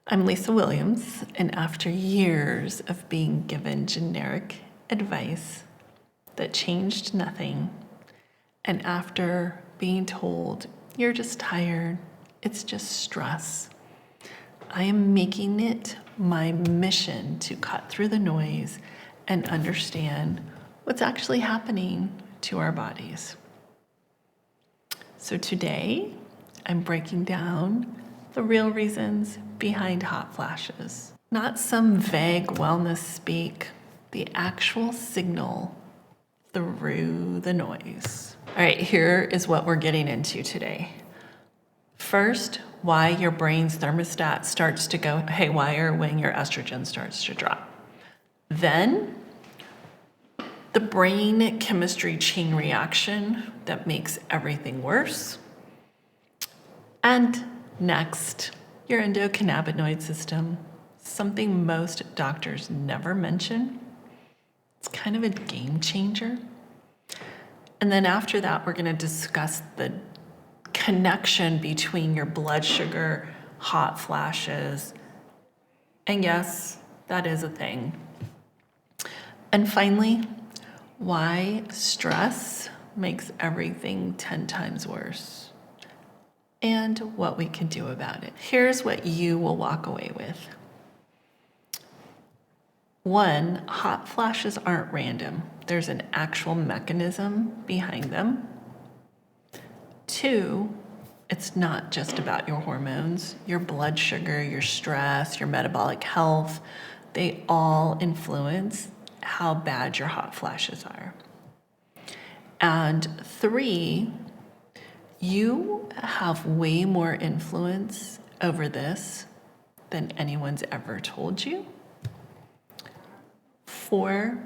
I'm Lisa Williams, and after years of being given generic advice that changed nothing, and after being told, you're just tired, it's just stress, I am making it my mission to cut through the noise and understand what's actually happening to our bodies. So today, I'm breaking down the real reasons behind hot flashes. Not some vague wellness speak, the actual signal through the noise. All right, here is what we're getting into today. First, why your brain's thermostat starts to go haywire when your estrogen starts to drop. Then, the brain chemistry chain reaction that makes everything worse. And next, your endocannabinoid system, something most doctors never mention. It's kind of a game changer. And then after that, we're going to discuss the connection between your blood sugar, hot flashes, and yes, that is a thing. And finally, why stress makes everything 10 times worse, and what we can do about it. Here's what you will walk away with. 1, hot flashes aren't random. There's an actual mechanism behind them. 2, it's not just about your hormones. Your blood sugar, your stress, your metabolic health, they all influence how bad your hot flashes are. And 3, you have way more influence over this than anyone's ever told you. 4,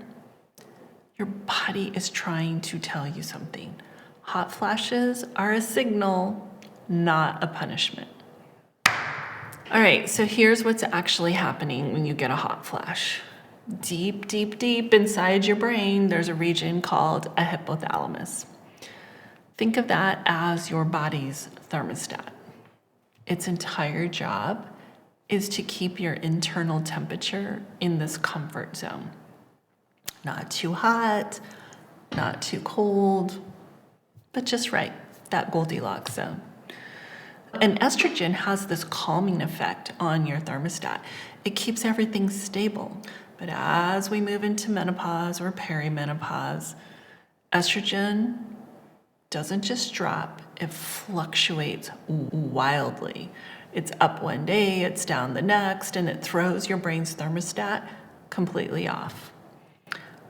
your body is trying to tell you something. Hot flashes are a signal, not a punishment. All right, so here's what's actually happening when you get a hot flash. Deep, deep, deep inside your brain, there's a region called a hypothalamus. Think of that as your body's thermostat. Its entire job is to keep your internal temperature in this comfort zone. Not too hot, not too cold, but just right, that Goldilocks zone. And estrogen has this calming effect on your thermostat. It keeps everything stable. But as we move into menopause or perimenopause, estrogen doesn't just drop, it fluctuates wildly. It's up one day, it's down the next, and it throws your brain's thermostat completely off.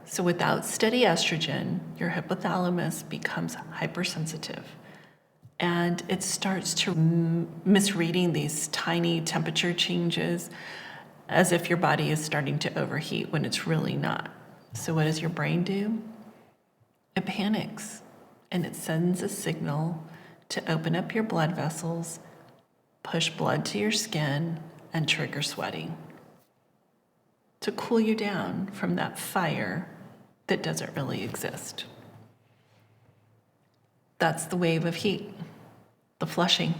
So without steady estrogen, your hypothalamus becomes hypersensitive. And it starts to misreading these tiny temperature changes as if your body is starting to overheat when it's really not. So what does your brain do? It panics, and it sends a signal to open up your blood vessels, push blood to your skin, and trigger sweating to cool you down from that fire that doesn't really exist. That's the wave of heat, the flushing,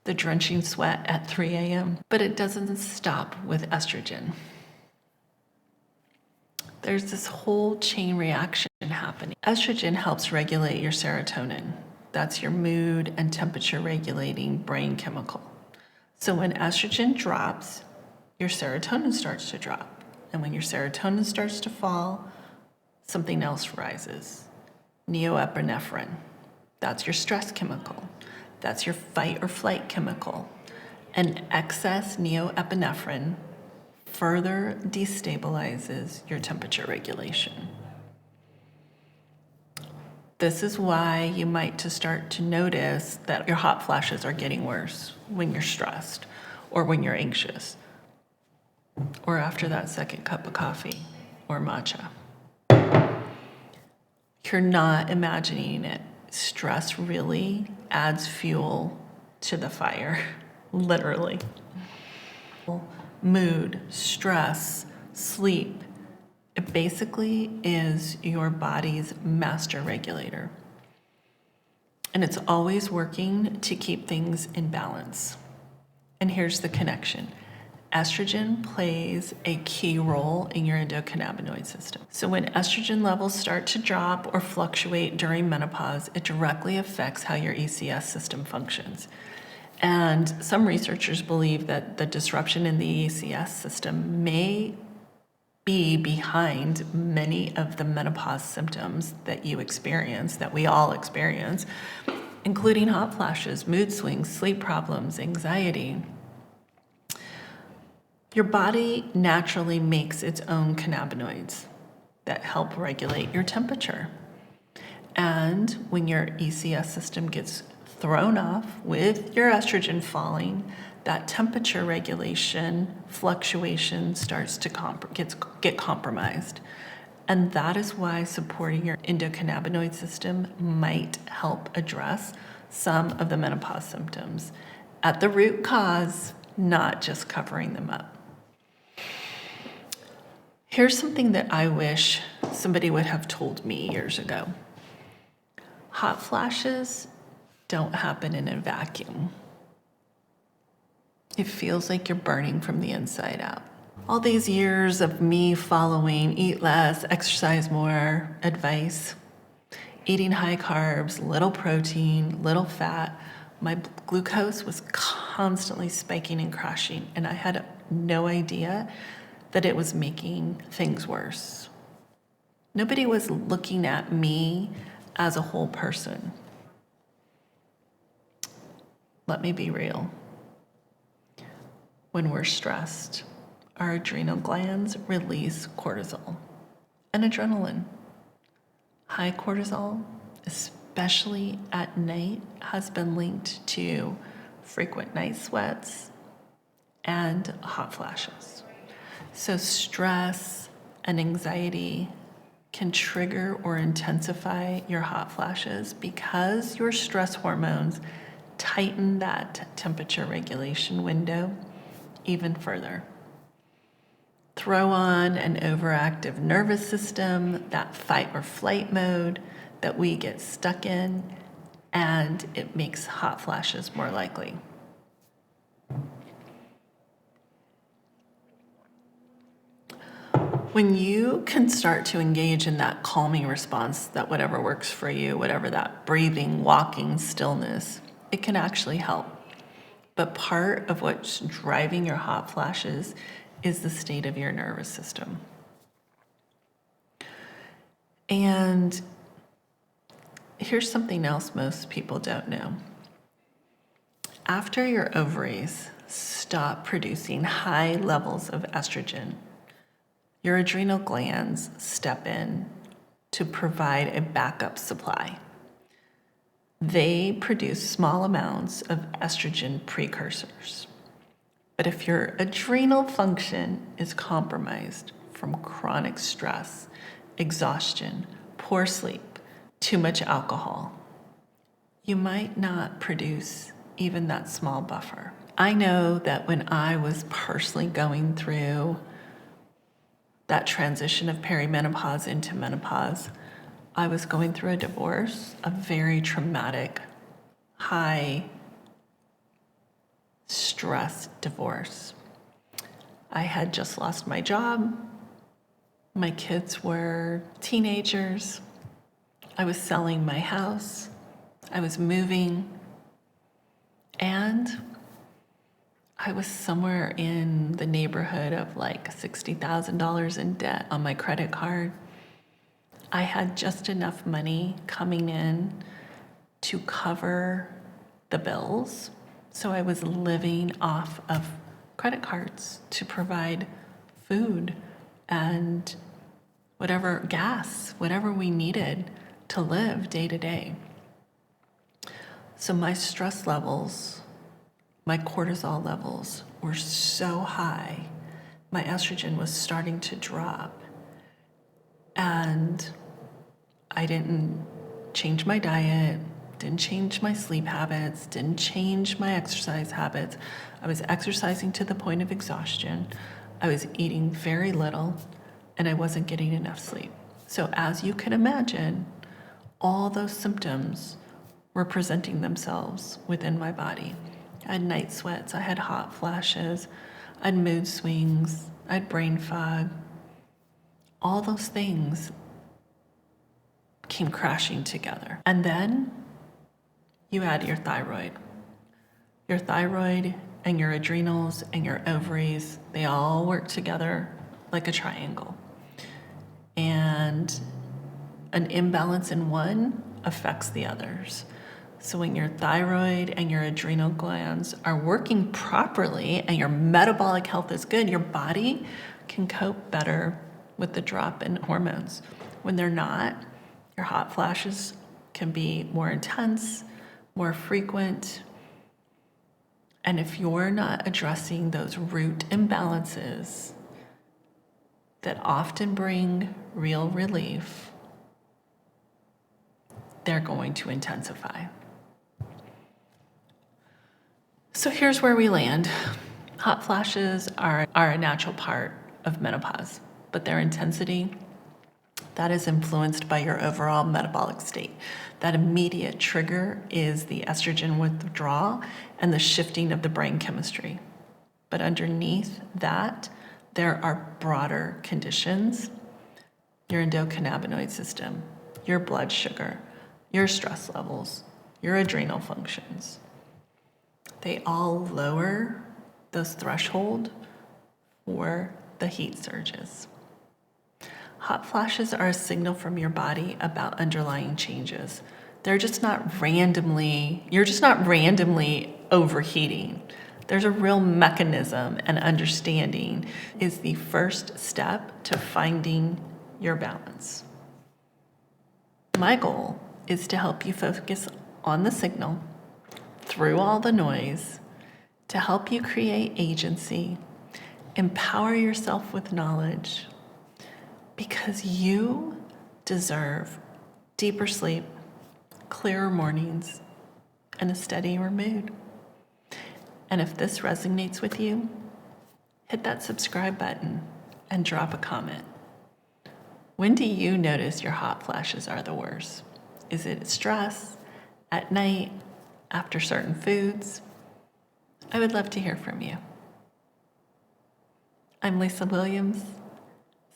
the drenching sweat at 3 a.m. But it doesn't stop with estrogen. There's this whole chain reaction happening. Estrogen helps regulate your serotonin. That's your mood and temperature regulating brain chemical. So when estrogen drops, your serotonin starts to drop. And when your serotonin starts to fall, something else rises. Norepinephrine. That's your stress chemical. That's your fight or flight chemical. And excess norepinephrine further destabilizes your temperature regulation. This is why you might start to notice that your hot flashes are getting worse when you're stressed or when you're anxious or after that second cup of coffee or matcha. You're not imagining it. Stress really adds fuel to the fire, literally. Mood, stress, sleep, it basically is your body's master regulator. And it's always working to keep things in balance. And here's the connection. Estrogen plays a key role in your endocannabinoid system. So when estrogen levels start to drop or fluctuate during menopause, it directly affects how your ECS system functions. And some researchers believe that the disruption in the ECS system may be behind many of the menopause symptoms that you experience, that we all experience, including hot flashes, mood swings, sleep problems, anxiety. Your body naturally makes its own cannabinoids that help regulate your temperature. And when your ECS system gets thrown off with your estrogen falling, that temperature regulation fluctuation starts to get compromised. And that is why supporting your endocannabinoid system might help address some of the menopause symptoms at the root cause, not just covering them up. Here's something that I wish somebody would have told me years ago. Hot flashes don't happen in a vacuum. It feels like you're burning from the inside out. All these years of me following eat less, exercise more advice, eating high carbs, little protein, little fat, my glucose was constantly spiking and crashing, and I had no idea that it was making things worse. Nobody was looking at me as a whole person. Let me be real. When we're stressed, our adrenal glands release cortisol and adrenaline. High cortisol, especially at night, has been linked to frequent night sweats and hot flashes. So stress and anxiety can trigger or intensify your hot flashes because your stress hormones tighten that temperature regulation window even further. Throw on an overactive nervous system, that fight or flight mode that we get stuck in, and it makes hot flashes more likely. When you can start to engage in that calming response, that whatever works for you, whatever that breathing, walking, stillness, it can actually help. But part of what's driving your hot flashes is the state of your nervous system. And here's something else most people don't know. After your ovaries stop producing high levels of estrogen, your adrenal glands step in to provide a backup supply. They produce small amounts of estrogen precursors. But if your adrenal function is compromised from chronic stress, exhaustion, poor sleep, too much alcohol, you might not produce even that small buffer. I know that when I was personally going through that transition of perimenopause into menopause, I was going through a divorce, a very traumatic, high stress divorce. I had just lost my job. My kids were teenagers. I was selling my house. I was moving. And I was somewhere in the neighborhood of like $60,000 in debt on my credit card. I had just enough money coming in to cover the bills. So I was living off of credit cards to provide food and whatever gas, whatever we needed to live day to day. So my stress levels, my cortisol levels were so high. My estrogen was starting to drop. And I didn't change my diet, didn't change my sleep habits, didn't change my exercise habits. I was exercising to the point of exhaustion. I was eating very little, and I wasn't getting enough sleep. So as you can imagine, all those symptoms were presenting themselves within my body. I had night sweats, I had hot flashes, I had mood swings, I had brain fog. All those things came crashing together. And then you add your thyroid. Your thyroid and your adrenals and your ovaries, they all work together like a triangle. And an imbalance in one affects the others. So when your thyroid and your adrenal glands are working properly and your metabolic health is good, your body can cope better with the drop in hormones. When they're not, your hot flashes can be more intense, more frequent. And if you're not addressing those root imbalances that often bring real relief, they're going to intensify. So here's where we land. Hot flashes are a natural part of menopause, but their intensity, that is influenced by your overall metabolic state. That immediate trigger is the estrogen withdrawal and the shifting of the brain chemistry. But underneath that, there are broader conditions. Your endocannabinoid system, your blood sugar, your stress levels, your adrenal functions. They all lower those threshold for the heat surges. Hot flashes are a signal from your body about underlying changes. You're just not randomly overheating. There's a real mechanism, and understanding is the first step to finding your balance. My goal is to help you focus on the signal through all the noise, to help you create agency, empower yourself with knowledge, because you deserve deeper sleep, clearer mornings, and a steadier mood. And if this resonates with you, hit that subscribe button and drop a comment. When do you notice your hot flashes are the worst? Is it stress, at night, after certain foods? I would love to hear from you. I'm Lisa Williams,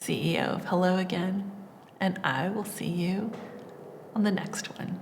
CEO of Hello Again, and I will see you on the next one.